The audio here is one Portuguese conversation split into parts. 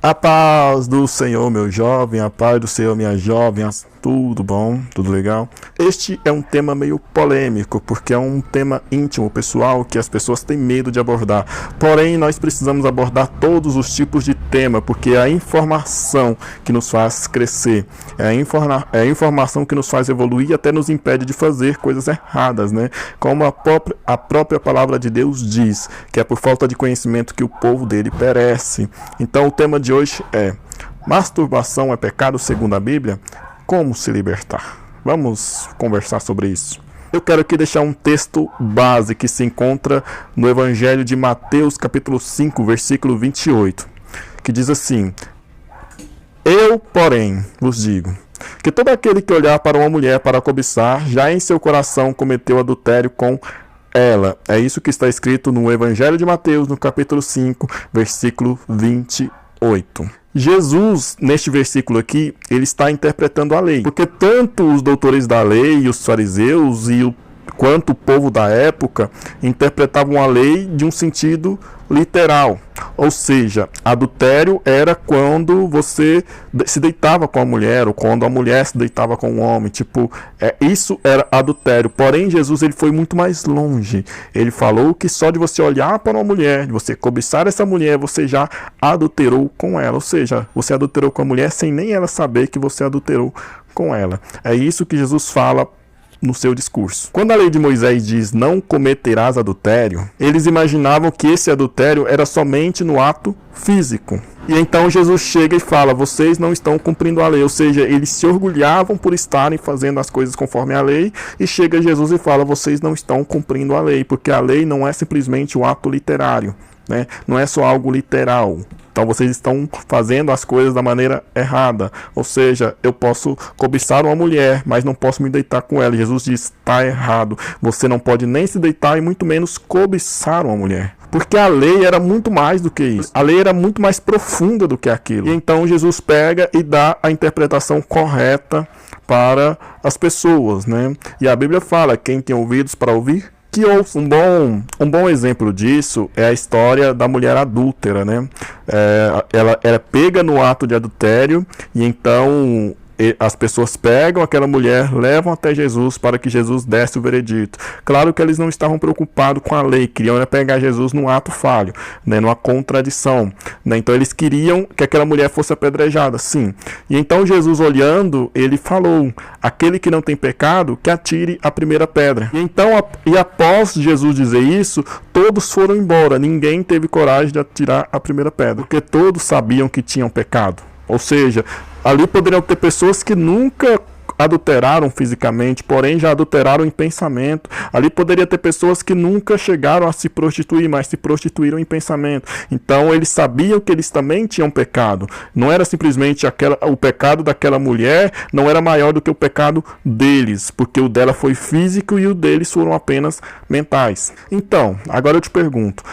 A paz do Senhor, meu jovem, a paz do Senhor, minha jovem, tudo bom? Tudo legal? Este é um tema meio polêmico, porque é um tema íntimo, pessoal, que as pessoas têm medo de abordar. Porém, nós precisamos abordar todos os tipos de tema, porque é a informação que nos faz crescer, é a informação que nos faz evoluir e até nos impede de fazer coisas erradas, né? Como a própria palavra de Deus diz, que é por falta de conhecimento que o povo dele perece. Então, o tema de hoje é: masturbação é pecado segundo a Bíblia? Como se libertar? Vamos conversar sobre isso. Eu quero aqui deixar um texto base que se encontra no Evangelho de Mateus, capítulo 5, versículo 28, que diz assim: Eu, porém, vos digo, que todo aquele que olhar para uma mulher para cobiçar, já em seu coração cometeu adultério com ela. É isso que está escrito no Evangelho de Mateus, no capítulo 5, versículo 28. Jesus, neste versículo aqui, ele está interpretando a lei, porque tanto os doutores da lei, os fariseus quanto o povo da época interpretavam a lei de um sentido literal, ou seja, adultério era quando você se deitava com a mulher, ou quando a mulher se deitava com o homem, isso era adultério. Porém, Jesus ele foi muito mais longe. Ele falou que só de você olhar para uma mulher, de você cobiçar essa mulher, você já adulterou com ela, ou seja, você adulterou com a mulher sem nem ela saber que você adulterou com ela. É isso que Jesus fala no seu discurso. Quando a lei de Moisés diz não cometerás adultério, eles imaginavam que esse adultério era somente no ato físico. E então Jesus chega e fala: vocês não estão cumprindo a lei, ou seja, eles se orgulhavam por estarem fazendo as coisas conforme a lei, e chega Jesus e fala: vocês não estão cumprindo a lei, porque a lei não é simplesmente um ato literário, né? Não é só algo literal. Então vocês estão fazendo as coisas da maneira errada. Ou seja, eu posso cobiçar uma mulher, mas não posso me deitar com ela. Jesus diz: está errado. Você não pode nem se deitar e muito menos cobiçar uma mulher. Porque a lei era muito mais do que isso. A lei era muito mais profunda do que aquilo. E então Jesus pega e dá a interpretação correta para as pessoas, né? E a Bíblia fala: quem tem ouvidos para ouvir, que ouça. Um bom exemplo disso é a história da mulher adúltera, né? Ela é pega no ato de adultério e então as pessoas pegam aquela mulher, levam até Jesus para que Jesus desse o veredito. Claro que eles não estavam preocupados com a lei, queriam pegar Jesus num ato falho, né, numa contradição, né? Então eles queriam que aquela mulher fosse apedrejada, sim. E então Jesus, olhando, ele falou: aquele que não tem pecado, que atire a primeira pedra. E então, após Jesus dizer isso, todos foram embora, ninguém teve coragem de atirar a primeira pedra, porque todos sabiam que tinham pecado. Ou seja, ali poderiam ter pessoas que nunca adulteraram fisicamente, porém já adulteraram em pensamento. Ali poderia ter pessoas que nunca chegaram a se prostituir, mas se prostituíram em pensamento. Então eles sabiam que eles também tinham pecado. Não era simplesmente o pecado daquela mulher, não era maior do que o pecado deles, porque o dela foi físico e o deles foram apenas mentais. Então, agora eu te pergunto,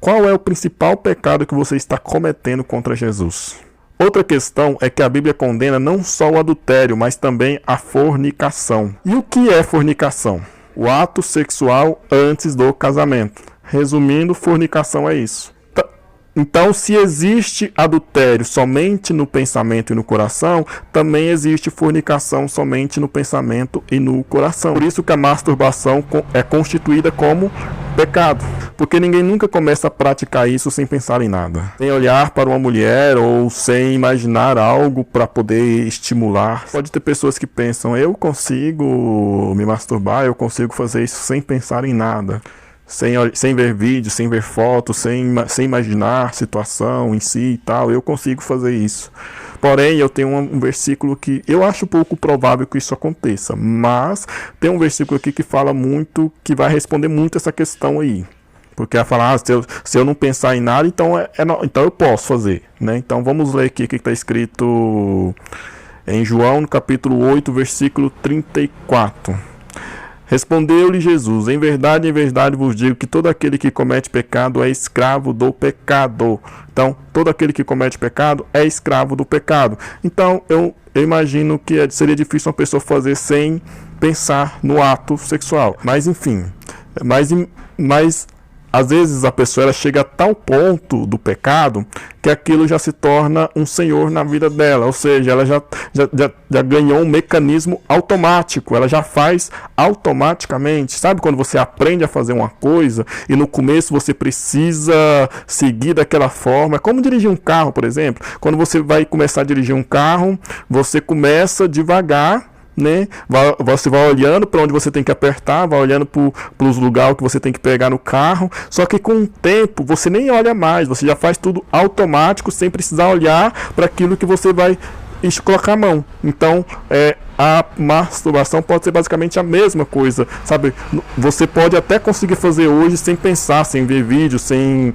qual é o principal pecado que você está cometendo contra Jesus? Outra questão é que a Bíblia condena não só o adultério, mas também a fornicação. E o que é fornicação? O ato sexual antes do casamento. Resumindo, fornicação é isso. Então, se existe adultério somente no pensamento e no coração, também existe fornicação somente no pensamento e no coração. Por isso que a masturbação é constituída como pecado, porque ninguém nunca começa a praticar isso sem pensar em nada, sem olhar para uma mulher ou sem imaginar algo para poder estimular. Pode ter pessoas que pensam: eu consigo me masturbar, eu consigo fazer isso sem pensar em nada, sem ver vídeo, sem ver fotos, sem imaginar a situação em si e tal. Eu consigo fazer isso. Porém, eu tenho um versículo que eu acho pouco provável que isso aconteça, mas tem um versículo aqui que fala muito, que vai responder muito essa questão aí. Porque vai falar: se eu não pensar em nada, então eu posso fazer, né? Então vamos ler aqui o que está escrito em João, no capítulo 8, versículo 34. Respondeu-lhe Jesus: em verdade vos digo que todo aquele que comete pecado é escravo do pecado. Então, todo aquele que comete pecado é escravo do pecado. Então, eu imagino que seria difícil uma pessoa fazer sem pensar no ato sexual. Mas, enfim, mas às vezes a pessoa ela chega a tal ponto do pecado que aquilo já se torna um senhor na vida dela, ou seja, ela já ganhou um mecanismo automático, ela já faz automaticamente. Sabe quando você aprende a fazer uma coisa e no começo você precisa seguir daquela forma? É como dirigir um carro, por exemplo. Quando você vai começar a dirigir um carro, você começa devagar, né? Você vai olhando para onde você tem que apertar, vai olhando para os lugares que você tem que pegar no carro, só que com o tempo você nem olha mais, você já faz tudo automático sem precisar olhar para aquilo que você vai colocar a mão. Então a masturbação pode ser basicamente a mesma coisa, sabe? Você pode até conseguir fazer hoje sem pensar, sem ver vídeos, sem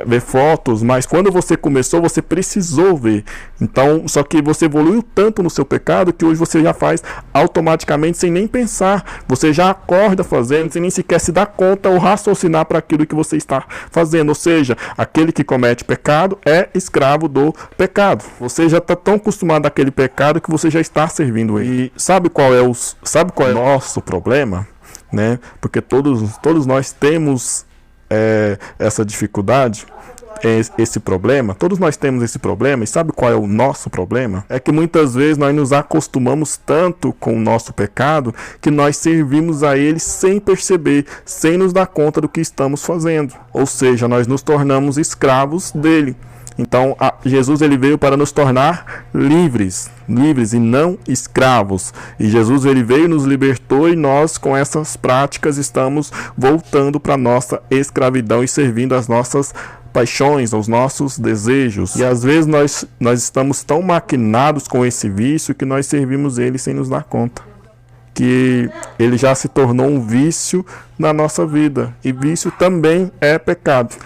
ver fotos, mas quando você começou, você precisou ver. Então, só que você evoluiu tanto no seu pecado que hoje você já faz automaticamente, sem nem pensar. Você já acorda fazendo, sem nem sequer se dar conta ou raciocinar para aquilo que você está fazendo. Ou seja, aquele que comete pecado é escravo do pecado. Você já está tão acostumado àquele pecado que você já está servindo ele. E sabe qual é o nosso problema, né? Porque todos nós temos essa dificuldade, esse problema. Todos nós temos esse problema. E sabe qual é o nosso problema? É que muitas vezes nós nos acostumamos tanto com o nosso pecado que nós servimos a ele sem perceber, sem nos dar conta do que estamos fazendo. Ou seja, nós nos tornamos escravos dele. Então, Jesus ele veio para nos tornar livres e não escravos. E Jesus ele veio, nos libertou e nós com essas práticas estamos voltando para a nossa escravidão e servindo as nossas paixões, aos nossos desejos. E às vezes nós estamos tão maquinados com esse vício que nós servimos ele sem nos dar conta. Que ele já se tornou um vício na nossa vida. E vício também é pecado.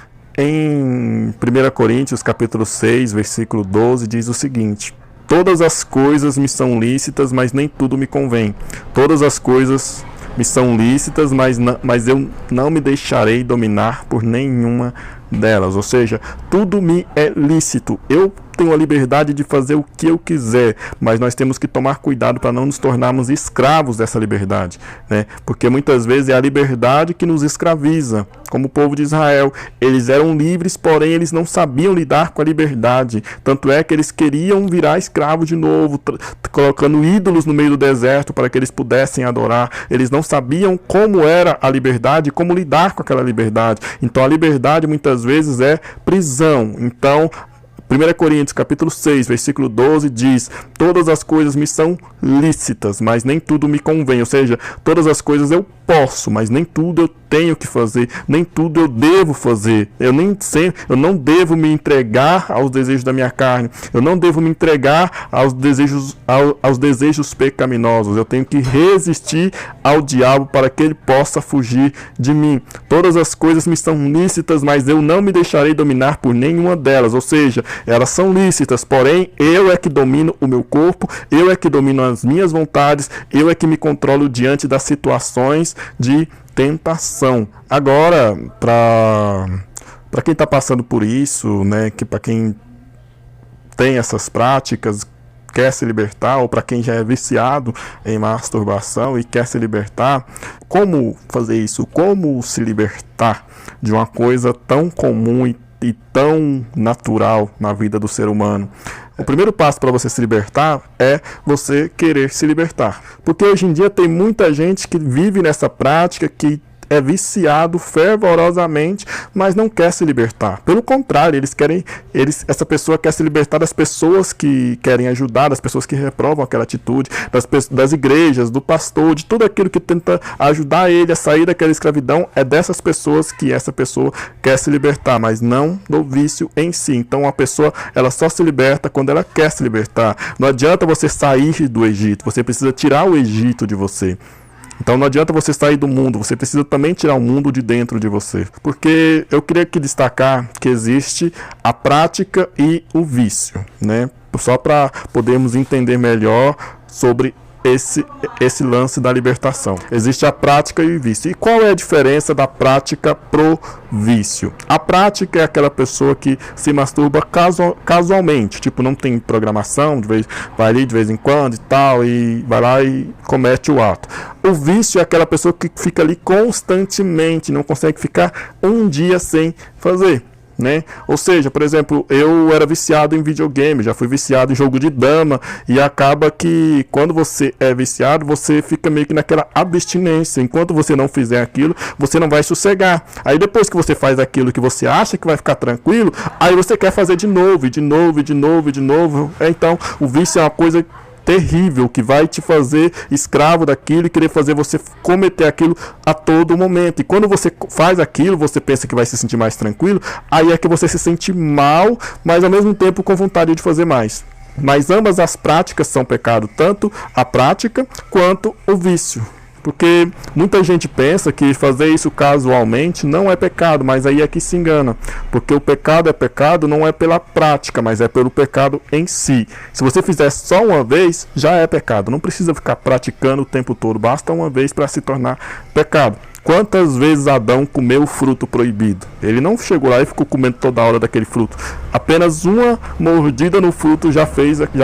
Em 1 Coríntios, capítulo 6, versículo 12, diz o seguinte: todas as coisas me são lícitas, mas nem tudo me convém. Todas as coisas me são lícitas, mas eu não me deixarei dominar por nenhuma delas. Ou seja, tudo me é lícito. Eu tenho a liberdade de fazer o que eu quiser, mas nós temos que tomar cuidado para não nos tornarmos escravos dessa liberdade, né? Porque muitas vezes é a liberdade que nos escraviza. Como o povo de Israel, eles eram livres, porém eles não sabiam lidar com a liberdade. Tanto é que eles queriam virar escravos de novo, colocando ídolos no meio do deserto para que eles pudessem adorar. Eles não sabiam como era a liberdade e como lidar com aquela liberdade. Então a liberdade muitas vezes é prisão. Então 1 Coríntios capítulo 6, versículo 12 diz: todas as coisas me são lícitas, mas nem tudo me convém. Ou seja, todas as coisas eu posso, mas nem tudo eu tenho que fazer, nem tudo eu devo fazer. Eu não devo me entregar aos desejos da minha carne. Eu não devo me entregar aos desejos pecaminosos. Eu tenho que resistir ao diabo para que ele possa fugir de mim. Todas as coisas me são lícitas, mas eu não me deixarei dominar por nenhuma delas. Ou seja, elas são lícitas, porém eu é que domino o meu corpo, eu é que domino as minhas vontades, eu é que me controlo diante das situações de tentação. Agora, para quem está passando por isso, né, que para quem tem essas práticas, quer se libertar, ou para quem já é viciado em masturbação e quer se libertar, como fazer isso? Como se libertar de uma coisa tão comum e tão natural na vida do ser humano? O primeiro passo para você se libertar é você querer se libertar. Porque hoje em dia tem muita gente que vive nessa prática, que é viciado fervorosamente, mas não quer se libertar. Pelo contrário, essa pessoa quer se libertar das pessoas que querem ajudar, das pessoas que reprovam aquela atitude, das igrejas, do pastor, de tudo aquilo que tenta ajudar ele a sair daquela escravidão. É dessas pessoas que essa pessoa quer se libertar, mas não do vício em si. Então a pessoa ela só se liberta quando ela quer se libertar. Não adianta você sair do Egito, você precisa tirar o Egito de você. Então não adianta você sair do mundo, você precisa também tirar o mundo de dentro de você. Porque eu queria aqui destacar que existe a prática e o vício, né? Só para podermos entender melhor sobre esse lance da libertação. Existe a prática e o vício. E qual é a diferença da prática pro vício? A prática é aquela pessoa que se masturba casualmente, tipo, não tem programação, vai ali de vez em quando e tal, e vai lá e comete o ato. O vício é aquela pessoa que fica ali constantemente, não consegue ficar um dia sem fazer. Né? Ou seja, por exemplo, eu era viciado em videogame, já fui viciado em jogo de dama, e acaba que quando você é viciado, você fica meio que naquela abstinência. Enquanto você não fizer aquilo, você não vai sossegar. Aí depois que você faz aquilo que você acha que vai ficar tranquilo, aí você quer fazer de novo, e de novo, e de novo, e de novo. Então, o vício é uma coisa terrível, que vai te fazer escravo daquilo e querer fazer você cometer aquilo a todo momento. E quando você faz aquilo, você pensa que vai se sentir mais tranquilo, aí é que você se sente mal, mas ao mesmo tempo com vontade de fazer mais. Mas ambas as práticas são pecado, tanto a prática quanto o vício. Porque muita gente pensa que fazer isso casualmente não é pecado, mas aí é que se engana. Porque o pecado é pecado não é pela prática, mas é pelo pecado em si. Se você fizer só uma vez, já é pecado. Não precisa ficar praticando o tempo todo, basta uma vez para se tornar pecado. Quantas vezes Adão comeu o fruto proibido? Ele não chegou lá e ficou comendo toda hora daquele fruto. Apenas uma mordida no fruto já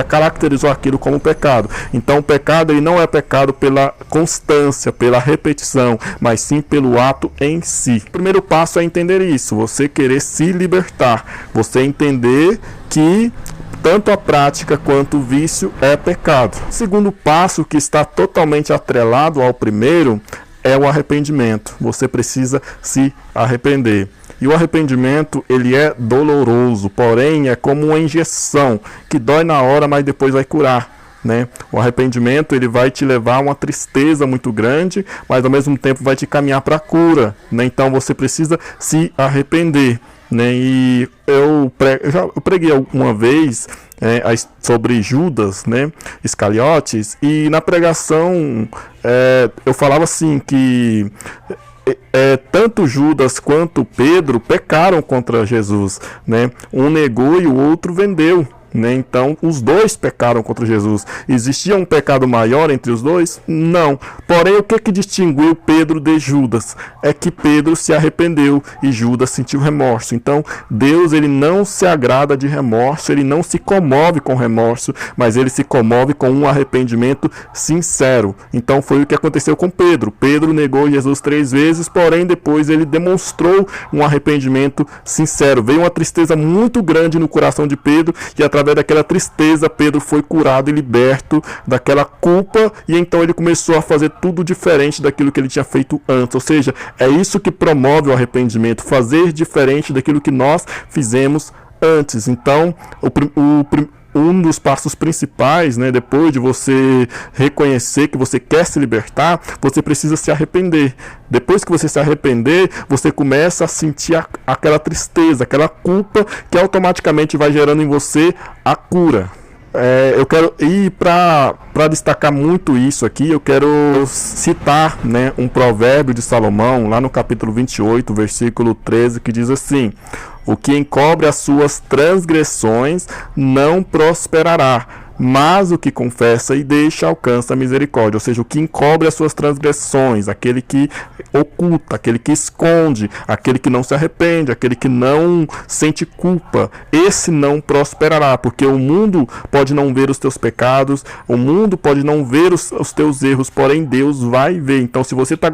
caracterizou aquilo como pecado. Então o pecado ele não é pecado pela constância, pela repetição, mas sim pelo ato em si. O primeiro passo é entender isso, você querer se libertar, você entender que tanto a prática quanto o vício é pecado. O segundo passo, que está totalmente atrelado ao primeiro, é o arrependimento. Você precisa se arrepender. E o arrependimento, ele é doloroso, porém é como uma injeção que dói na hora, mas depois vai curar. Né? O arrependimento ele vai te levar a uma tristeza muito grande, mas ao mesmo tempo vai te caminhar para a cura. Né? Então você precisa se arrepender. Né? E eu preguei uma vez sobre Judas, né, Iscariotes, e na pregação eu falava assim que tanto Judas quanto Pedro pecaram contra Jesus, né? Um negou e o outro vendeu. Né? Então, os dois pecaram contra Jesus. Existia um pecado maior entre os dois? Não. Porém, o que distinguiu Pedro de Judas? É que Pedro se arrependeu e Judas sentiu remorso. Então, Deus ele não se agrada de remorso, ele não se comove com remorso, mas ele se comove com um arrependimento sincero. Então, foi o que aconteceu com Pedro. Pedro negou Jesus 3 vezes, porém, depois ele demonstrou um arrependimento sincero. Veio uma tristeza muito grande no coração de Pedro e através daquela tristeza, Pedro foi curado e liberto daquela culpa, e então ele começou a fazer tudo diferente daquilo que ele tinha feito antes. Ou seja, é isso que promove o arrependimento, fazer diferente daquilo que nós fizemos antes. Então, um dos passos principais, né, depois de você reconhecer que você quer se libertar, você precisa se arrepender. Depois que você se arrepender, você começa a sentir aquela tristeza, aquela culpa, que automaticamente vai gerando em você a cura. Eu quero ir para destacar muito isso aqui, eu quero citar, né, um provérbio de Salomão, lá no capítulo 28, versículo 13, que diz assim: o que encobre as suas transgressões não prosperará, mas o que confessa e deixa alcança a misericórdia. Ou seja, o que encobre as suas transgressões, aquele que oculta, aquele que esconde, aquele que não se arrepende, aquele que não sente culpa, esse não prosperará, porque o mundo pode não ver os teus pecados, o mundo pode não ver os teus erros, porém Deus vai ver. Então, se você tá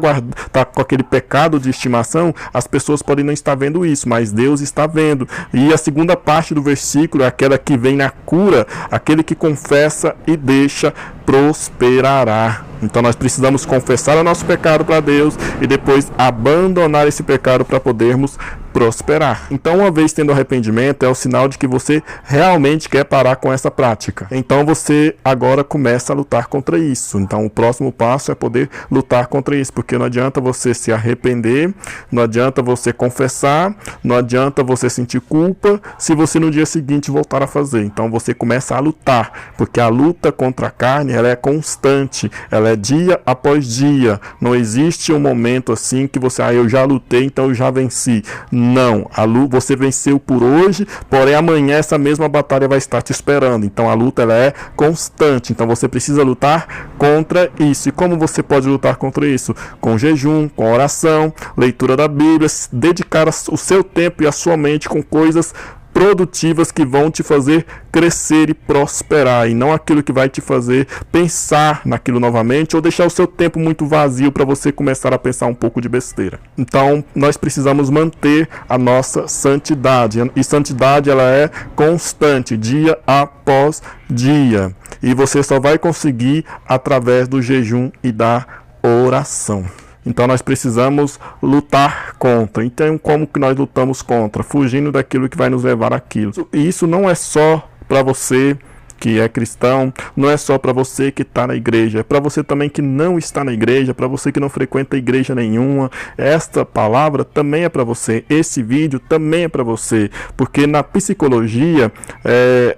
com aquele pecado de estimação, as pessoas podem não estar vendo isso, mas Deus está vendo. E a segunda parte do versículo é aquela que vem na cura, aquele que confessa e deixa prosperará. Então nós precisamos confessar o nosso pecado para Deus e depois abandonar esse pecado para podermos prosperar. Então, uma vez tendo arrependimento, é o sinal de que você realmente quer parar com essa prática. Então você agora começa a lutar contra isso. Então o próximo passo é poder lutar contra isso, porque não adianta você se arrepender, não adianta você confessar, não adianta você sentir culpa se você no dia seguinte voltar a fazer. Então você começa a lutar, porque a luta contra a carne ela é constante, ela é dia após dia. Não existe um momento assim que você, eu já lutei, então eu já venci. Não, você venceu por hoje, porém amanhã essa mesma batalha vai estar te esperando. Então a luta ela é constante, então você precisa lutar contra isso. E como você pode lutar contra isso? Com jejum, com oração, leitura da Bíblia, dedicar o seu tempo e a sua mente com coisas produtivas que vão te fazer crescer e prosperar, e não aquilo que vai te fazer pensar naquilo novamente ou deixar o seu tempo muito vazio para você começar a pensar um pouco de besteira. Então nós precisamos manter a nossa santidade, e santidade ela é constante, dia após dia, e você só vai conseguir através do jejum e da oração. Então nós precisamos lutar contra. Então como que nós lutamos contra? Fugindo daquilo que vai nos levar àquilo. E isso não é só para você que é cristão, não é só para você que está na igreja, é para você também que não está na igreja, para você que não frequenta igreja nenhuma. Esta palavra também é para você, esse vídeo também é para você, porque na psicologia,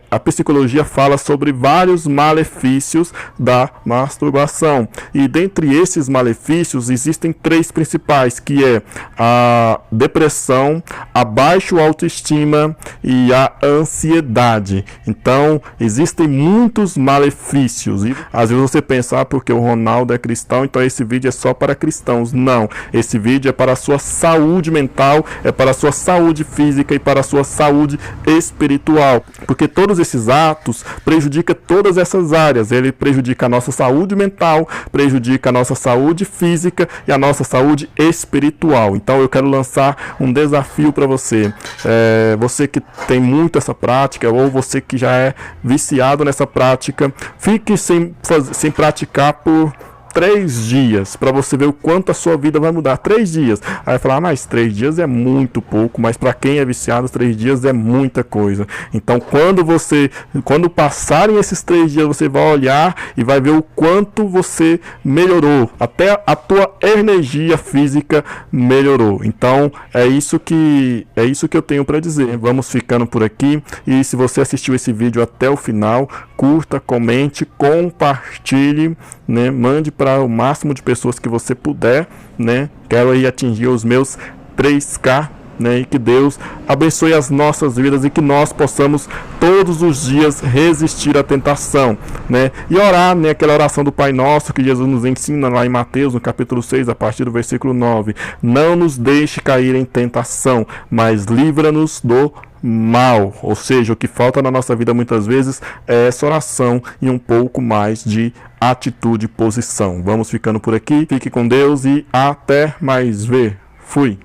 a psicologia fala sobre vários malefícios da masturbação, e dentre esses malefícios existem 3 principais, que é a depressão, a baixa autoestima e a ansiedade. Então existem muitos malefícios, e às vezes você pensa, porque o Ronaldo é cristão, então esse vídeo é só para cristãos. Não, esse vídeo é para a sua saúde mental, é para a sua saúde física e para a sua saúde espiritual, porque todos esses atos prejudicam todas essas áreas. Ele prejudica a nossa saúde mental, prejudica a nossa saúde física e a nossa saúde espiritual. Então eu quero lançar um desafio para você, você que tem muito essa prática, ou você que já é viciado nessa prática, fique sem praticar por 3 dias, para você ver o quanto a sua vida vai mudar. 3 dias. Aí falar, mas 3 dias é muito pouco, mas para quem é viciado, 3 dias é muita coisa. Então quando passarem esses 3 dias, você vai olhar e vai ver o quanto você melhorou, até a tua energia física melhorou. Então é isso que eu tenho para dizer. Vamos ficando por aqui, e se você assistiu esse vídeo até o final, curta, comente, compartilhe, né? Mande para o máximo de pessoas que você puder, né? Quero aí atingir os meus 3K, né? E que Deus abençoe as nossas vidas, e que nós possamos todos os dias resistir à tentação, né? E orar, né? Aquela oração do Pai Nosso que Jesus nos ensina lá em Mateus, no capítulo 6, a partir do versículo 9. Não nos deixe cair em tentação, mas livra-nos do mal. Ou seja, o que falta na nossa vida muitas vezes é essa oração e um pouco mais de atitude e posição. Vamos ficando por aqui, fique com Deus e até mais ver. Fui!